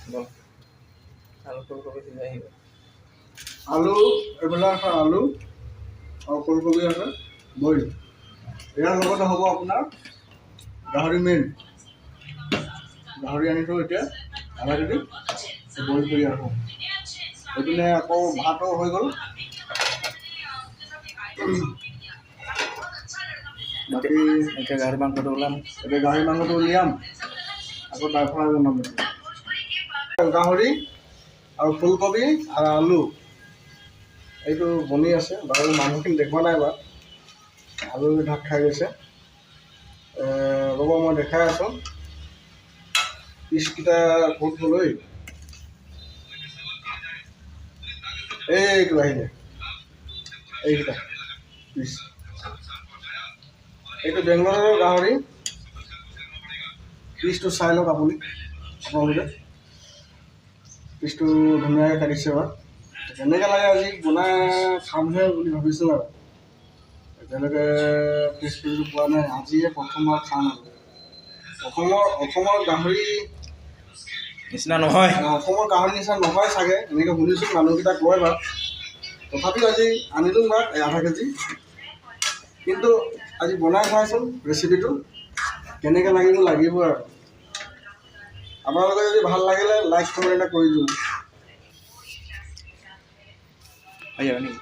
আলু ফুলকবি সিজাই আহিব আলু এইবিলাক আছে আলু আৰু ফুলকবি আছে বইল ইয়াৰ লগতে হ'ব আপোনাৰ গাহৰি মেইন গাহৰি আনিছোঁ এতিয়া আধা কেজি বইল কৰি ৰাখোঁ এইপিনে আকৌ ভাতো হৈ গ'ল বাকী এতিয়া গাহৰি মাংসটো ওলাম এতিয়া গাহৰি মাংসটো উলিয়াম আকৌ তাৰ পৰা বনাম গাহৰি আৰু ফুলকবি আৰু আলু এইটো বনি আছে বাৰু মানুহখিনি দেখুওৱা নাই বাৰু আলু ঢাক খাই গৈছে ৰ'ব মই দেখাই আছোঁ পিচকেইটা ক'ত গ'লৈ এইটো আহিলে এইকেইটা পিচ এইটো বেংগলৰ গাহৰি পিচটো চাই লওক আপোনালোকে পিচটো ধুনীয়াকৈ কাটিছে বাৰু কেনেকৈ লাগে আজি বনাই খামহে বুলি ভাবিছোঁ আৰু এতিয়ালৈকে পিচটো পোৱা নাই আজিয়ে প্ৰথমবাৰ খাম আৰু অসমৰ গাহৰি নিচিনা নহয় অসমৰ গাহৰি নিচিনা নহয় চাগে এনেকৈ শুনিছোঁ মানুহকেইটা কয় বাৰু তথাপিও আজি আনিলোঁ বাৰু আধা কেজি কিন্তু আজি বনাই চাইছোঁ ৰেচিপিটো কেনেকৈ লাগিব আৰু আপোনালোকে যদি ভাল লাগিলে লাইক কমেণ্ট এটা কৰি দিব হৈ যাব নেকি